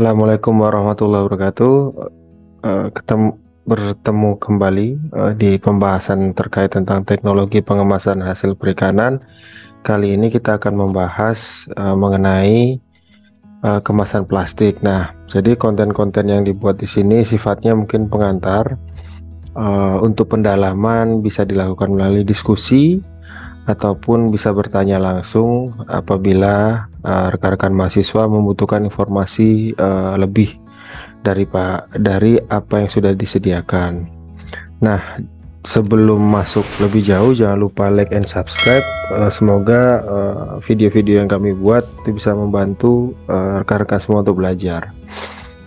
Assalamualaikum warahmatullahi wabarakatuh. Bertemu kembali di pembahasan terkait tentang teknologi pengemasan hasil perikanan. Kali ini kita akan membahas mengenai kemasan plastik. Nah, jadi konten-konten yang dibuat di sini sifatnya mungkin pengantar. Untuk pendalaman bisa dilakukan melalui diskusi ataupun bisa bertanya langsung apabila rekan-rekan mahasiswa membutuhkan informasi lebih dari apa yang sudah disediakan. Nah, sebelum masuk lebih jauh, jangan lupa like and subscribe. Semoga video-video yang kami buat itu bisa membantu rekan-rekan semua untuk belajar.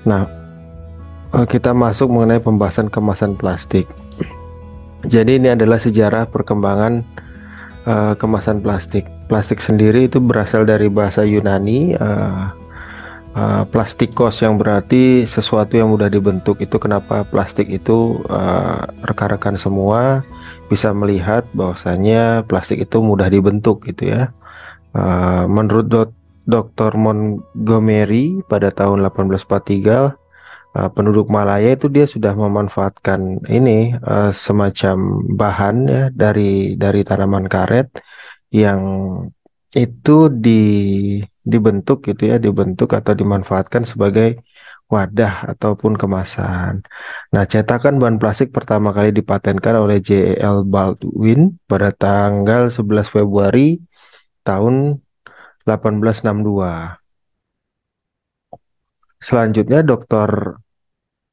Nah, kita masuk mengenai pembahasan kemasan plastik. Jadi ini adalah sejarah perkembangan kemasan plastik. Plastik sendiri itu berasal dari bahasa Yunani. Plastikos yang berarti sesuatu yang mudah dibentuk. Itu kenapa plastik itu rekan-rekan semua bisa melihat bahwasanya plastik itu mudah dibentuk gitu ya. Menurut Dr. Montgomery pada tahun 1843, penduduk Malaya itu dia sudah memanfaatkan ini semacam bahan ya dari tanaman karet yang itu dibentuk gitu ya, dibentuk atau dimanfaatkan sebagai wadah ataupun kemasan. Nah, cetakan bahan plastik pertama kali dipatenkan oleh J.L. Baldwin pada tanggal 11 Februari tahun 1862. Selanjutnya Dr.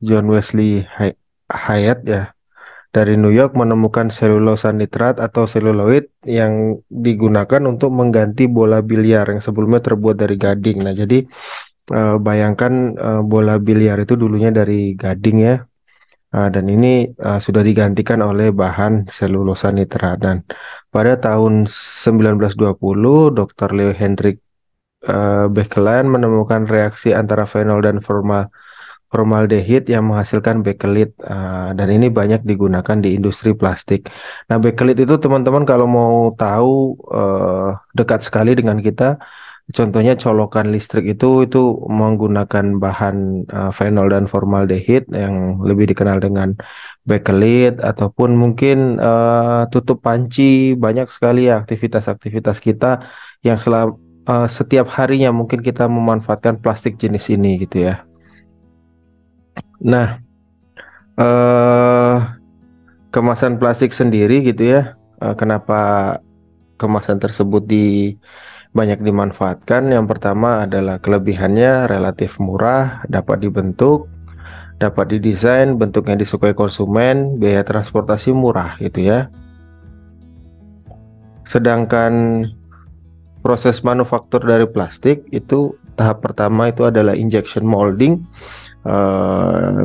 John Wesley Hyatt ya dari New York menemukan selulosa nitrat atau seluloid yang digunakan untuk mengganti bola biliar yang sebelumnya terbuat dari gading. Nah, jadi bayangkan bola biliar itu dulunya dari gading ya. Dan ini sudah digantikan oleh bahan selulosa nitrat. Dan pada tahun 1920, Dr. Leo Hendrik Bekeland menemukan reaksi antara fenol dan formaldehid yang menghasilkan bakelit, dan ini banyak digunakan di industri plastik. Nah, bakelit itu teman-teman kalau mau tahu dekat sekali dengan kita. Contohnya colokan listrik itu menggunakan bahan fenol dan formaldehid yang lebih dikenal dengan bakelit, ataupun mungkin tutup panci. Banyak sekali ya aktivitas-aktivitas kita yang setiap harinya mungkin kita memanfaatkan plastik jenis ini gitu ya. Nah, eh kemasan plastik sendiri gitu ya. Kenapa kemasan tersebut banyak dimanfaatkan? Yang pertama adalah kelebihannya relatif murah, dapat dibentuk, dapat didesain, bentuknya disukai konsumen, biaya transportasi murah gitu ya. Sedangkan proses manufaktur dari plastik itu tahap pertama itu adalah injection molding.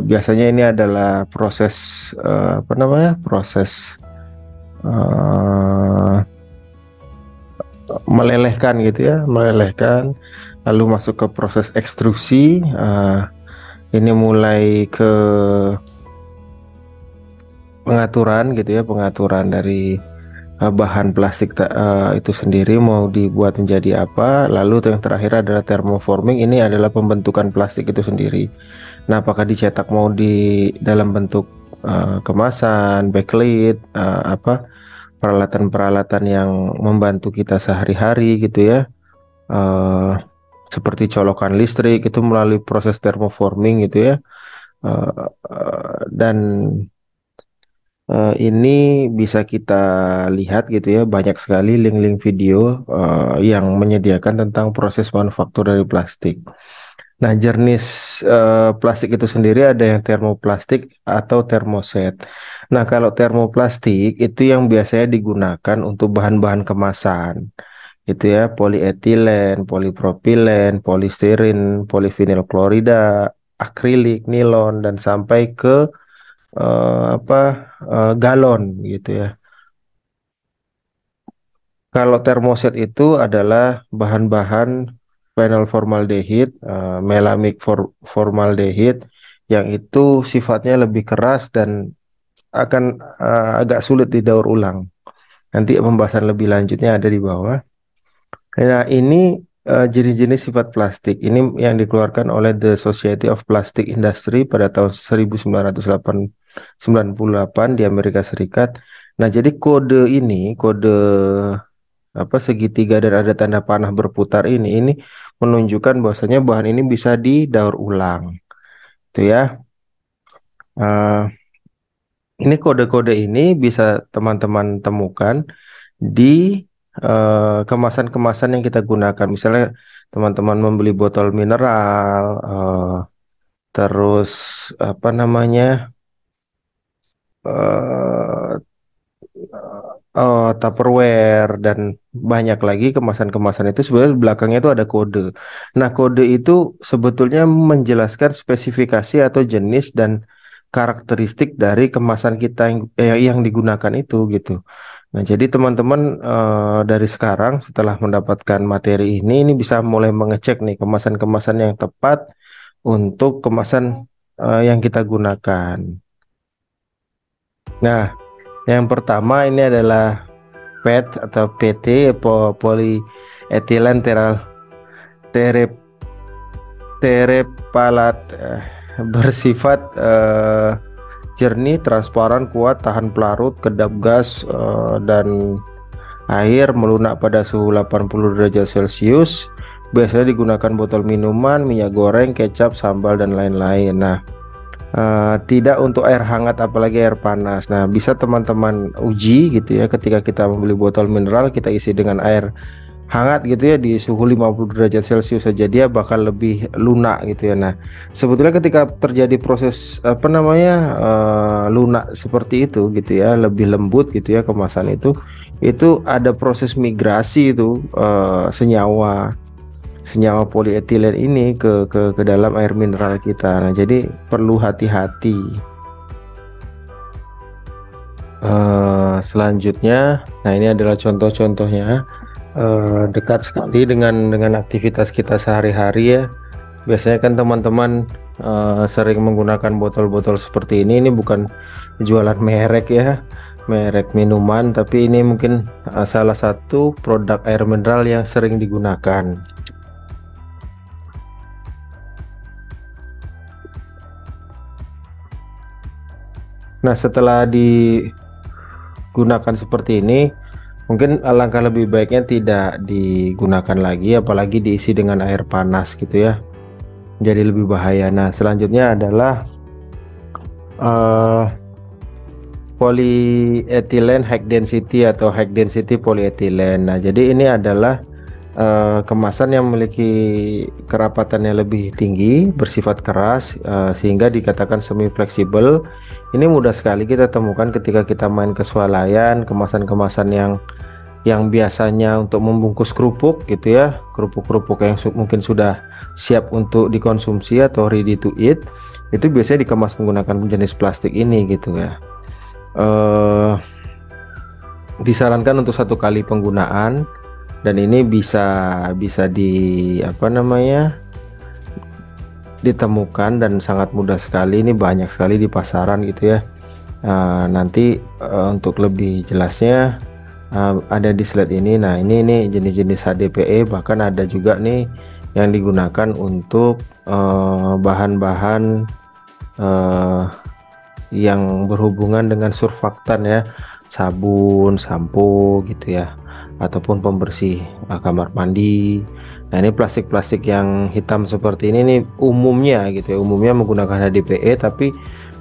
Biasanya ini adalah proses apa namanya? Proses eh, melelehkan gitu ya, melelehkan, lalu masuk ke proses ekstrusi. Ini mulai ke pengaturan gitu ya, pengaturan dari bahan plastik itu sendiri mau dibuat menjadi apa. Lalu yang terakhir adalah thermoforming. Ini adalah pembentukan plastik itu sendiri. Nah, apakah dicetak mau di dalam bentuk kemasan, backlit, peralatan-peralatan yang membantu kita sehari-hari gitu ya, eh, seperti colokan listrik itu melalui proses thermoforming gitu ya. Dan ini bisa kita lihat gitu ya, banyak sekali link-link video yang menyediakan tentang proses manufaktur dari plastik. Nah, jenis plastik itu sendiri ada yang termoplastik atau termoset. Nah, kalau termoplastik itu yang biasanya digunakan untuk bahan-bahan kemasan. Itu ya, polietilen, polipropilen, polistirin, polivinil klorida, akrilik, nilon, dan sampai ke apa galon gitu ya. Kalau termoset itu adalah bahan-bahan phenol formaldehid, formaldehid yang itu sifatnya lebih keras dan akan agak sulit didaur ulang. Nanti pembahasan lebih lanjutnya ada di bawah. Nah, ini jenis-jenis sifat plastik ini yang dikeluarkan oleh The Society of Plastic Industry pada tahun 1998 di Amerika Serikat. Nah, jadi kode ini, kode apa segitiga dan ada tanda panah berputar ini menunjukkan bahwasanya bahan ini bisa didaur ulang. Itu ya. Eh, ini kode-kode ini bisa teman-teman temukan di kemasan-kemasan yang kita gunakan. Misalnya teman-teman membeli botol mineral, terus apa namanya, eh, Tupperware dan banyak lagi kemasan-kemasan itu sebenarnya di belakangnya itu ada kode. Nah, kode itu sebetulnya menjelaskan spesifikasi atau jenis dan karakteristik dari kemasan kita yang digunakan itu gitu. Nah, jadi teman-teman dari sekarang setelah mendapatkan materi ini bisa mulai mengecek nih kemasan-kemasan yang tepat untuk kemasan yang kita gunakan. Nah, yang pertama ini adalah PET atau PT, polyethylene tere- terepalat, bersifat jernih, transparan, kuat, tahan pelarut, kedap gas dan air, melunak pada suhu 80 derajat Celcius. Biasanya digunakan botol minuman, minyak goreng, kecap, sambal dan lain-lain. Nah, tidak untuk air hangat apalagi air panas. Nah, bisa teman-teman uji gitu ya, ketika kita membeli botol mineral kita isi dengan air hangat gitu ya di suhu 50 derajat Celcius saja dia bakal lebih lunak gitu ya. Nah, sebetulnya ketika terjadi proses apa namanya lunak seperti itu gitu ya, lebih lembut gitu ya kemasan itu ada proses migrasi itu senyawa senyawa polietilen ini ke dalam air mineral kita. Nah, jadi perlu hati-hati. Selanjutnya, nah ini adalah contoh-contohnya. Dekat sekali dengan aktivitas kita sehari-hari ya. Biasanya kan teman-teman sering menggunakan botol-botol seperti ini. Ini bukan jualan merek ya, merek minuman, tapi ini mungkin salah satu produk air mineral yang sering digunakan. Nah, setelah digunakan seperti ini, mungkin alangkah lebih baiknya tidak digunakan lagi, apalagi diisi dengan air panas gitu ya. Jadi lebih bahaya. Nah, selanjutnya adalah polyethylene high density atau high density polyethylene. Nah, jadi ini adalah kemasan yang memiliki kerapatannya lebih tinggi, bersifat keras, sehingga dikatakan semi fleksibel. Ini mudah sekali kita temukan ketika kita main ke swalayan, kemasan-kemasan yang biasanya untuk membungkus kerupuk gitu ya, kerupuk-kerupuk yang mungkin sudah siap untuk dikonsumsi atau ready to eat, itu biasanya dikemas menggunakan jenis plastik ini gitu ya. Disarankan untuk satu kali penggunaan, dan ini bisa apa namanya ditemukan dan sangat mudah sekali. Ini banyak sekali di pasaran gitu ya. Nanti untuk lebih jelasnya ada di slide ini. Nah, ini jenis-jenis HDPE, bahkan ada juga nih yang digunakan untuk bahan-bahan yang berhubungan dengan surfaktan ya, sabun, sampo gitu ya, ataupun pembersih kamar mandi. Nah, ini plastik-plastik yang hitam seperti ini nih umumnya gitu ya, umumnya menggunakan HDPE, tapi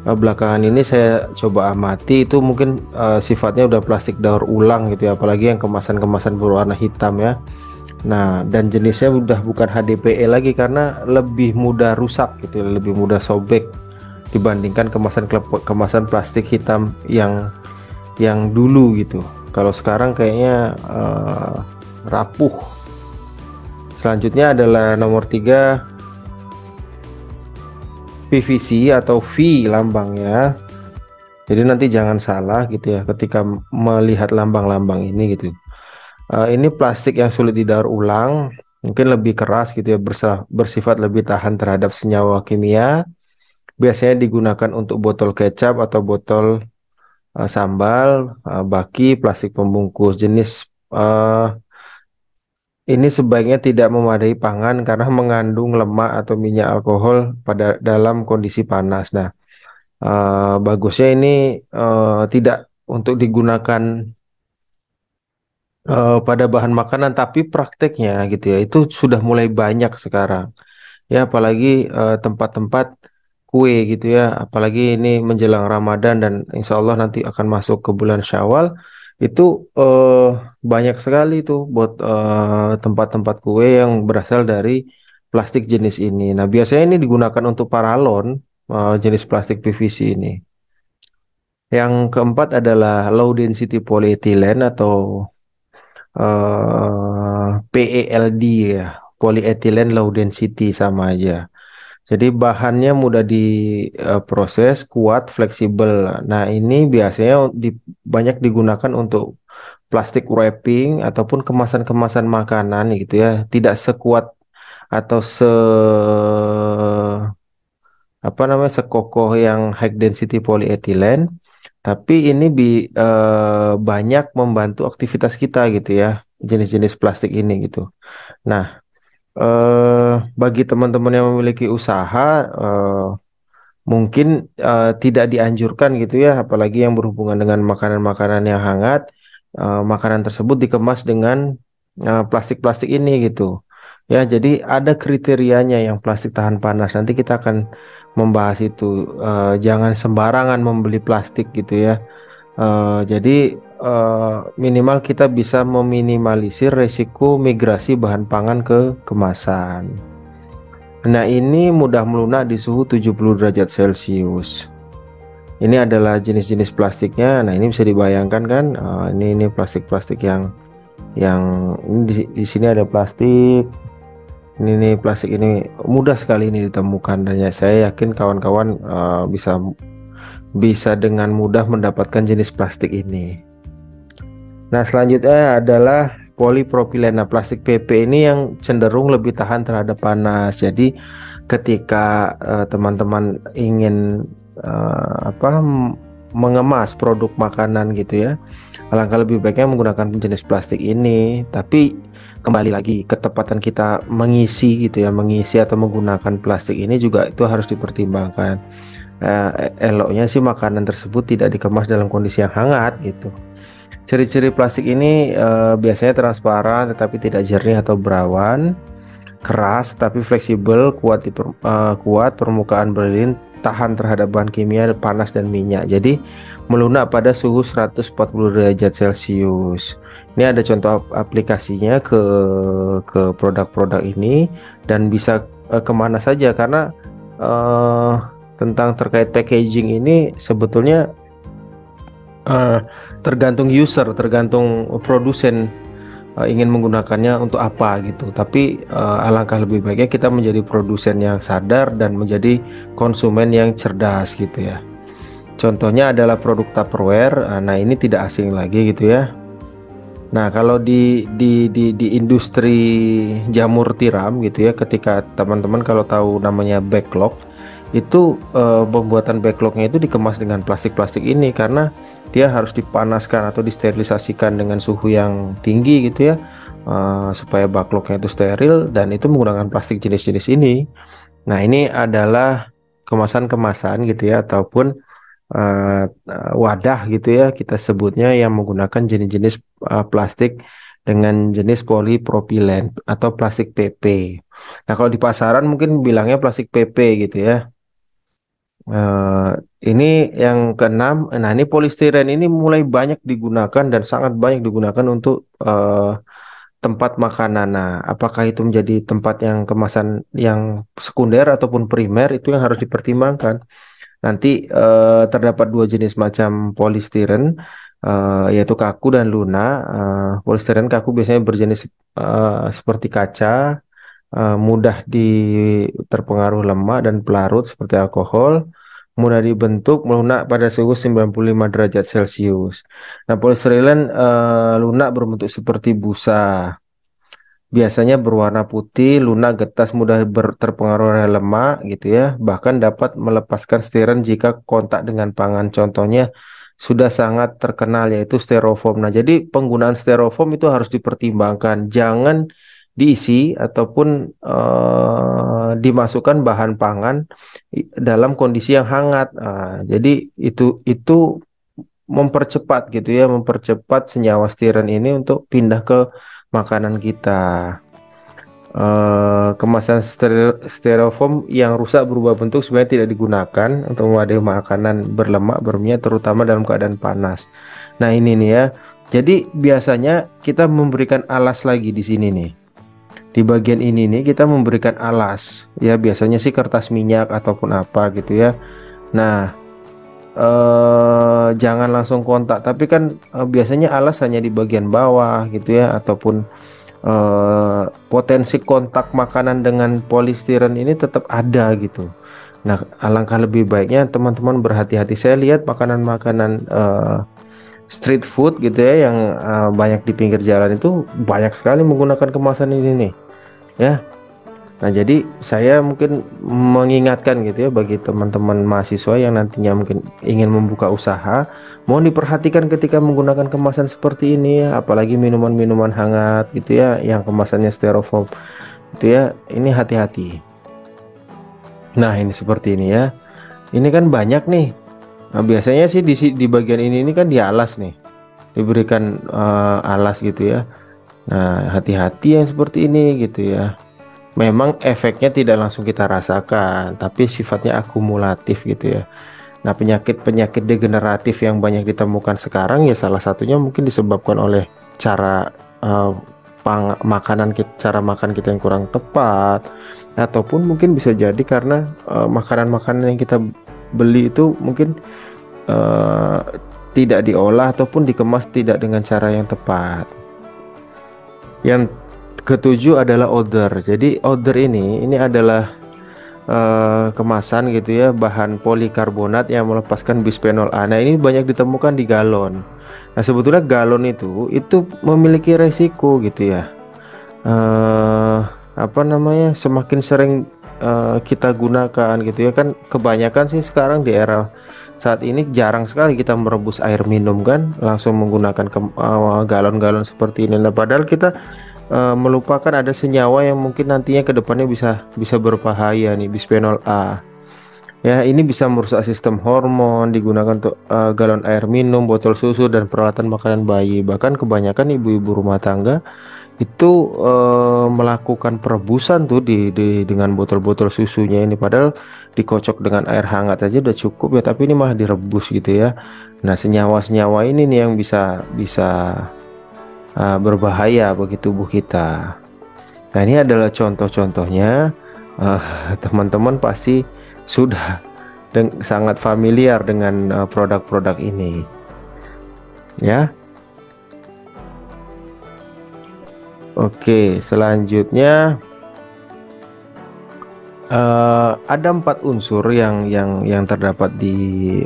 belakangan ini saya coba amati itu mungkin sifatnya udah plastik daur ulang gitu ya, apalagi yang kemasan-kemasan berwarna hitam ya. Nah, dan jenisnya udah bukan HDPE lagi karena lebih mudah rusak gitu ya, lebih mudah sobek dibandingkan kemasan plastik hitam yang dulu gitu. Kalau sekarang kayaknya rapuh. Selanjutnya adalah nomor 3, PVC atau V lambangnya. Jadi nanti jangan salah gitu ya ketika melihat lambang-lambang ini gitu. Ini plastik yang sulit didaur ulang, mungkin lebih keras gitu ya, bersifat lebih tahan terhadap senyawa kimia. Biasanya digunakan untuk botol kecap atau botol sambal, baki, plastik pembungkus jenis Ini sebaiknya tidak memadai pangan karena mengandung lemak atau minyak alkohol pada dalam kondisi panas. Nah, bagusnya ini tidak untuk digunakan pada bahan makanan, tapi prakteknya gitu ya, itu sudah mulai banyak sekarang. Ya, apalagi tempat-tempat kue gitu ya, apalagi ini menjelang Ramadan dan insya Allah nanti akan masuk ke bulan Syawal, itu banyak sekali tuh buat tempat-tempat kue yang berasal dari plastik jenis ini. Nah, biasanya ini digunakan untuk paralon, jenis plastik PVC ini. Yang keempat adalah low density polyethylene atau PELD ya, polyethylene low density sama aja. Jadi bahannya mudah diproses, kuat, fleksibel. Nah, ini biasanya banyak digunakan untuk plastik wrapping ataupun kemasan-kemasan makanan gitu ya. Tidak sekuat atau apa namanya sekokoh yang high density polyethylene, tapi ini banyak membantu aktivitas kita gitu ya, jenis-jenis plastik ini gitu. Nah, bagi teman-teman yang memiliki usaha, mungkin tidak dianjurkan gitu ya, apalagi yang berhubungan dengan makanan-makanan yang hangat. Makanan tersebut dikemas dengan plastik-plastik ini gitu. Ya, jadi ada kriterianya yang plastik tahan panas. Nanti kita akan membahas itu. Jangan sembarangan membeli plastik gitu ya. Jadi minimal kita bisa meminimalisir resiko migrasi bahan pangan ke kemasan. Nah, ini mudah melunak di suhu 70 derajat Celcius. Ini adalah jenis-jenis plastiknya. Nah, ini bisa dibayangkan kan? Ini plastik-plastik yang ini di sini ada plastik. Ini nih plastik ini mudah sekali ini ditemukan dan ya, saya yakin kawan-kawan bisa bisa dengan mudah mendapatkan jenis plastik ini. Nah, selanjutnya adalah polipropilena. Plastik PP ini yang cenderung lebih tahan terhadap panas. Jadi ketika teman-teman ingin mengemas produk makanan gitu ya, alangkah lebih baiknya menggunakan jenis plastik ini. Tapi kembali lagi ketepatan kita mengisi gitu ya, mengisi atau menggunakan plastik ini juga itu harus dipertimbangkan. Eloknya sih makanan tersebut tidak dikemas dalam kondisi yang hangat gitu. Ciri-ciri plastik ini biasanya transparan tetapi tidak jernih atau berawan, keras tapi fleksibel, kuat, permukaan berlin, tahan terhadap bahan kimia, panas dan minyak. Jadi melunak pada suhu 140 derajat Celcius. Ini ada contoh aplikasinya ke produk-produk ini dan bisa kemana saja karena eh, tentang terkait packaging ini sebetulnya eh, tergantung user, tergantung produsen ingin menggunakannya untuk apa gitu. Tapi alangkah lebih baiknya kita menjadi produsen yang sadar dan menjadi konsumen yang cerdas gitu ya. Contohnya adalah produk Tupperware. Nah, ini tidak asing lagi gitu ya. Nah, kalau di industri jamur tiram gitu ya, ketika teman-teman kalau tahu namanya backlog, itu pembuatan backlognya itu dikemas dengan plastik-plastik ini karena dia harus dipanaskan atau disterilisasikan dengan suhu yang tinggi gitu ya, supaya backlognya itu steril dan itu menggunakan plastik jenis-jenis ini. Nah, ini adalah kemasan-kemasan gitu ya ataupun wadah gitu ya kita sebutnya yang menggunakan jenis-jenis plastik dengan jenis polipropilen atau plastik PP. Nah, kalau di pasaran mungkin bilangnya plastik PP gitu ya. Eh, ini yang keenam. Nah, ini polistiren ini mulai banyak digunakan dan sangat banyak digunakan untuk tempat makanan. Nah, apakah itu menjadi tempat yang kemasan yang sekunder ataupun primer itu yang harus dipertimbangkan. Nanti terdapat dua jenis macam polistiren, yaitu kaku dan lunak. Polistiren kaku biasanya berjenis seperti kaca, mudah terpengaruh lemak dan pelarut seperti alkohol, mudah dibentuk, melunak pada suhu 95 derajat Celcius. Nah, polistiren lunak berbentuk seperti busa. Biasanya berwarna putih, lunak, getas, mudah terpengaruh oleh lemak gitu ya. Bahkan dapat melepaskan stiren jika kontak dengan pangan. Contohnya sudah sangat terkenal yaitu styrofoam. Nah, jadi penggunaan styrofoam itu harus dipertimbangkan. Jangan diisi ataupun dimasukkan bahan pangan dalam kondisi yang hangat. Jadi itu mempercepat gitu ya, mempercepat senyawa stiren ini untuk pindah ke makanan kita. Kemasan styrofoam yang rusak berubah bentuk sebenarnya tidak digunakan untuk mewadahi makanan berlemak berminyak terutama dalam keadaan panas. Nah, ini nih ya. Jadi biasanya kita memberikan alas lagi di sini nih. Di bagian ini nih kita memberikan alas. Ya biasanya sih kertas minyak ataupun apa gitu ya. Nah, jangan langsung kontak, tapi kan biasanya alas hanya di bagian bawah gitu ya, ataupun potensi kontak makanan dengan polistiren ini tetap ada gitu. Nah, alangkah lebih baiknya teman-teman berhati-hati. Saya lihat makanan-makanan street food gitu ya yang banyak di pinggir jalan itu banyak sekali menggunakan kemasan ini nih ya. Nah, jadi saya mungkin mengingatkan gitu ya bagi teman-teman mahasiswa yang nantinya mungkin ingin membuka usaha, mohon diperhatikan ketika menggunakan kemasan seperti ini ya, apalagi minuman-minuman hangat gitu ya yang kemasannya styrofoam gitu ya, ini hati-hati. Nah, ini seperti ini ya. Ini kan banyak nih. Nah, biasanya sih di bagian ini kan dialas nih, diberikan alas gitu ya. Nah, hati-hati yang seperti ini gitu ya. Memang efeknya tidak langsung kita rasakan, tapi sifatnya akumulatif gitu ya. Nah, penyakit-penyakit degeneratif yang banyak ditemukan sekarang ya salah satunya mungkin disebabkan oleh cara makanan kita, cara makan kita yang kurang tepat, ataupun mungkin bisa jadi karena makanan-makanan yang kita beli itu mungkin eh, tidak diolah ataupun dikemas tidak dengan cara yang tepat. Yang ketujuh adalah odor. Jadi odor ini adalah kemasan gitu ya, bahan polikarbonat yang melepaskan bisphenol A. Nah, ini banyak ditemukan di galon. Nah, sebetulnya galon itu memiliki resiko gitu ya. Apa namanya? Semakin sering kita gunakan gitu ya, kan kebanyakan sih sekarang di era saat ini jarang sekali kita merebus air minum kan, langsung menggunakan galon-galon seperti ini. Nah, padahal kita melupakan ada senyawa yang mungkin nantinya ke depannya bisa berbahaya nih, bisphenol A. Ya, ini bisa merusak sistem hormon, digunakan untuk galon air minum, botol susu dan peralatan makanan bayi. Bahkan kebanyakan ibu-ibu rumah tangga itu melakukan perebusan tuh dengan botol-botol susunya ini, padahal dikocok dengan air hangat aja udah cukup ya, tapi ini malah direbus gitu ya. Nah, senyawa-senyawa ini nih yang bisa bisa berbahaya bagi tubuh kita. Nah, ini adalah contoh-contohnya. Eh, Teman-teman pasti sudah sangat familiar dengan produk-produk ini, ya. Oke, selanjutnya ada 4 unsur yang terdapat di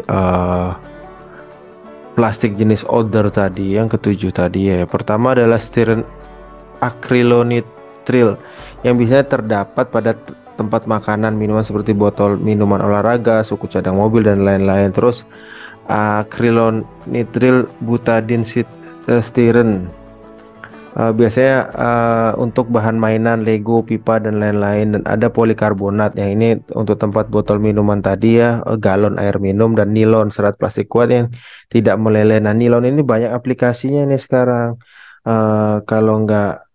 plastik jenis odor tadi, yang ketujuh tadi ya. Pertama adalah stiren akrilonitril yang biasanya terdapat pada tempat makanan, minuman seperti botol minuman olahraga, suku cadang mobil dan lain-lain. Terus akrilonitril butadin stiren biasanya untuk bahan mainan, Lego, pipa dan lain-lain. Dan ada polikarbonat yang ini untuk tempat botol minuman tadi ya, galon air minum, dan nilon serat plastik kuat yang tidak meleleh. Nah, nilon ini banyak aplikasinya nih sekarang. Kalau nggak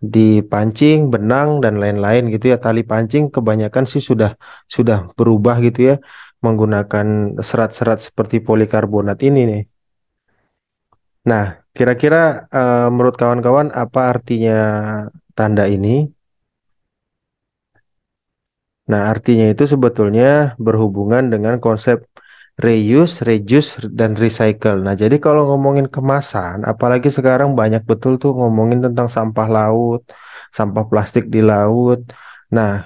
dipancing, benang dan lain-lain gitu ya, tali pancing kebanyakan sih sudah berubah gitu ya, menggunakan serat-serat seperti polikarbonat ini nih. Nah, kira-kira menurut kawan-kawan apa artinya tanda ini? Nah, artinya itu sebetulnya berhubungan dengan konsep reuse, reduce, dan recycle. Nah, jadi kalau ngomongin kemasan, apalagi sekarang banyak betul tuh ngomongin tentang sampah laut, sampah plastik di laut. Nah,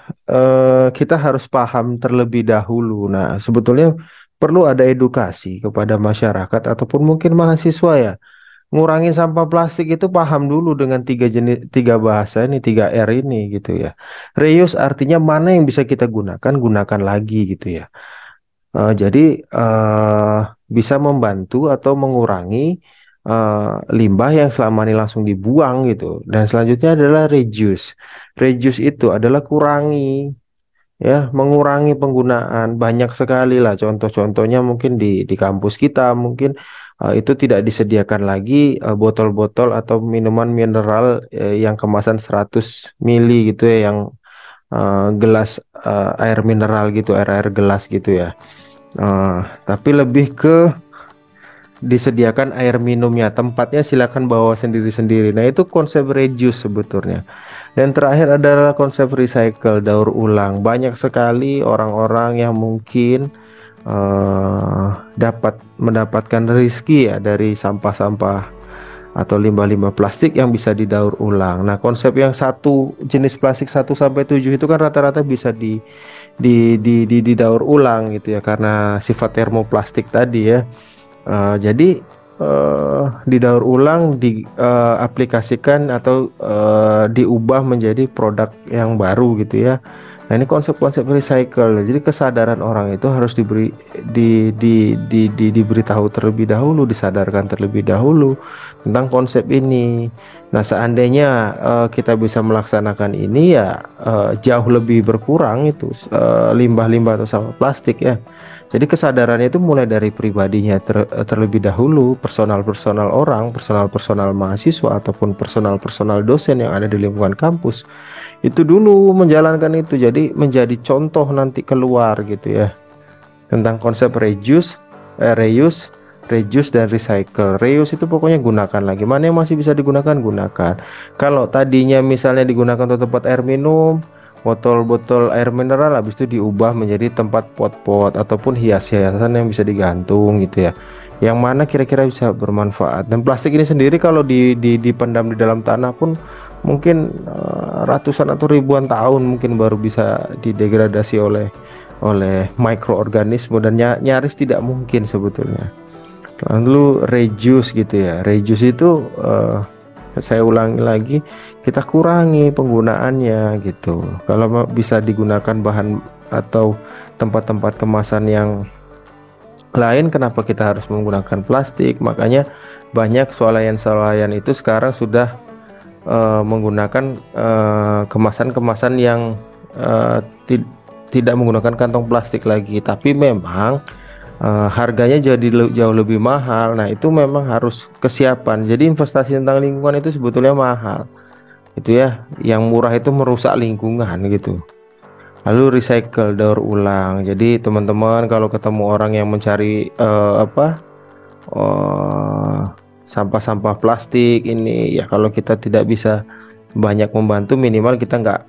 kita harus paham terlebih dahulu. Nah, sebetulnya perlu ada edukasi kepada masyarakat ataupun mungkin mahasiswa ya. Ngurangin sampah plastik itu paham dulu dengan tiga bahasa ini, 3R ini gitu ya. Reuse artinya mana yang bisa kita gunakan lagi gitu ya. Jadi bisa membantu atau mengurangi limbah yang selama ini langsung dibuang gitu. Dan selanjutnya adalah reduce. Reduce itu adalah kurangi, ya, mengurangi penggunaan. Banyak sekali lah contoh-contohnya, mungkin di kampus kita mungkin itu tidak disediakan lagi botol-botol atau minuman mineral yang kemasan 100 mili gitu ya, yang gelas air mineral gitu, air-air gelas gitu ya. Eh, tapi lebih ke disediakan air minumnya, tempatnya silakan bawa sendiri-sendiri. Nah, itu konsep reduce sebetulnya. Dan terakhir adalah konsep recycle, daur ulang. Banyak sekali orang-orang yang mungkin dapat mendapatkan rezeki ya dari sampah-sampah atau limbah-limbah plastik yang bisa didaur ulang. Nah, konsep yang satu jenis plastik 1 sampai 7 itu kan rata-rata bisa didaur ulang gitu ya, karena sifat termoplastik tadi ya. Jadi didaur ulang, diaplikasikan atau diubah menjadi produk yang baru gitu ya. Nah, ini konsep-konsep recycle. Jadi kesadaran orang itu harus diberitahu terlebih dahulu, disadarkan terlebih dahulu tentang konsep ini. Nah, seandainya kita bisa melaksanakan ini ya jauh lebih berkurang itu limbah-limbah atau sampah plastik ya. Jadi kesadarannya itu mulai dari pribadinya terlebih dahulu, personal-personal orang, personal-personal mahasiswa ataupun personal-personal dosen yang ada di lingkungan kampus. Itu dulu menjalankan itu, jadi menjadi contoh nanti keluar gitu ya, tentang konsep reuse, reduce dan recycle. Reuse itu pokoknya gunakan lagi, mana yang masih bisa digunakan gunakan. Kalau tadinya misalnya digunakan untuk tempat air minum, botol-botol air mineral, habis itu diubah menjadi tempat pot-pot ataupun hias-hiasan yang bisa digantung gitu ya, yang mana kira-kira bisa bermanfaat. Dan plastik ini sendiri kalau dipendam di dalam tanah pun mungkin ratusan atau ribuan tahun mungkin baru bisa didegradasi oleh mikroorganisme, dan nyaris tidak mungkin sebetulnya. Lalu reduce gitu ya, reduce itu saya ulangi lagi, kita kurangi penggunaannya gitu. Kalau bisa digunakan bahan atau tempat-tempat kemasan yang lain, kenapa kita harus menggunakan plastik? Makanya banyak swalayan-swalayan itu sekarang sudah menggunakan kemasan-kemasan yang eh, ti- tidak menggunakan kantong plastik lagi, tapi memang harganya jadi jauh lebih mahal. Nah, itu memang harus kesiapan. Jadi investasi tentang lingkungan itu sebetulnya mahal. Itu ya, yang murah itu merusak lingkungan gitu. Lalu recycle, daur ulang. Jadi teman-teman kalau ketemu orang yang mencari eh, sampah-sampah plastik ini ya, kalau kita tidak bisa banyak membantu, minimal kita nggak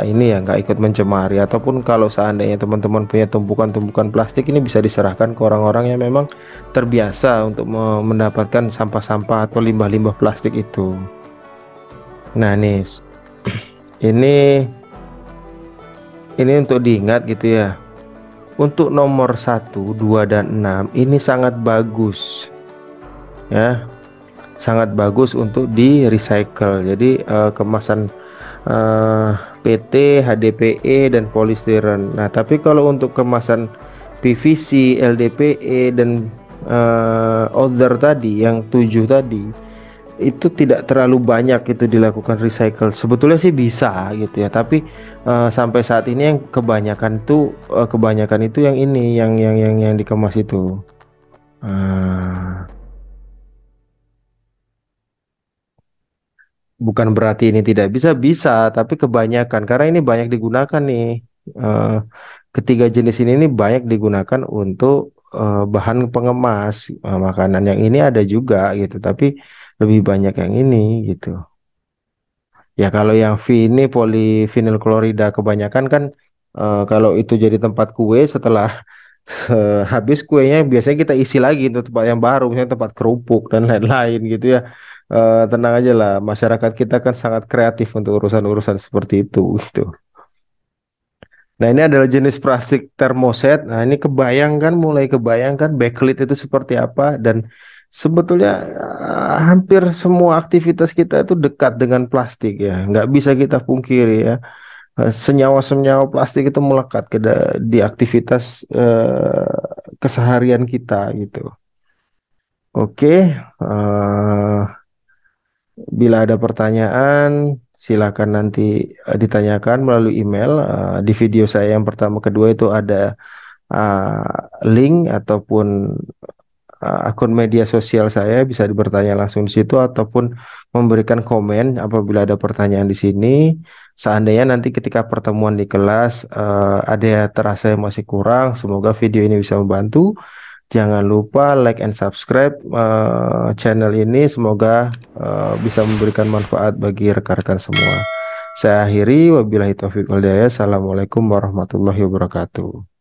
ini ya, nggak ikut mencemari. Ataupun kalau seandainya teman-teman punya tumpukan-tumpukan plastik, ini bisa diserahkan ke orang-orang yang memang terbiasa untuk mendapatkan sampah-sampah atau limbah-limbah plastik itu. Nah, nih ini untuk diingat gitu ya. Untuk nomor 1, 2, dan 6 ini sangat bagus ya, sangat bagus untuk di recycle. Jadi kemasan eh, PT, HDPE dan polistiren. Nah, tapi kalau untuk kemasan PVC, LDPE dan other tadi, yang 7 tadi, itu tidak terlalu banyak itu dilakukan recycle. Sebetulnya sih bisa gitu ya, tapi sampai saat ini yang kebanyakan itu yang ini, yang dikemas itu. Ah, bukan berarti ini tidak bisa, bisa, tapi kebanyakan karena ini banyak digunakan nih. Eh, Ketiga jenis ini banyak digunakan untuk bahan pengemas makanan. Yang ini ada juga gitu, tapi lebih banyak yang ini gitu. Ya, kalau yang V ini polivinyl klorida kebanyakan kan kalau itu jadi tempat kue, setelah habis kuenya biasanya kita isi lagi untuk tempat yang baru, misalnya tempat kerupuk dan lain-lain gitu ya. Tenang aja lah, masyarakat kita kan sangat kreatif untuk urusan-urusan seperti itu gitu. Nah, ini adalah jenis plastik termoset. Nah, ini kebayangkan, mulai kebayangkan backlit itu seperti apa. Dan sebetulnya hampir semua aktivitas kita itu dekat dengan plastik ya. Nggak bisa kita pungkiri ya. Senyawa-senyawa plastik itu melekat di aktivitas keseharian kita gitu. Oke, bila ada pertanyaan, silakan nanti ditanyakan melalui email. Di video saya yang pertama kedua itu ada link ataupun akun media sosial saya, bisa bertanya langsung di situ ataupun memberikan komen apabila ada pertanyaan di sini. Seandainya nanti ketika pertemuan di kelas ada yang terasa yang masih kurang, semoga video ini bisa membantu. Jangan lupa like and subscribe channel ini. Semoga bisa memberikan manfaat bagi rekan-rekan semua. Saya akhiri, wabillahi taufiq wal hidayah. Assalamualaikum warahmatullahi wabarakatuh.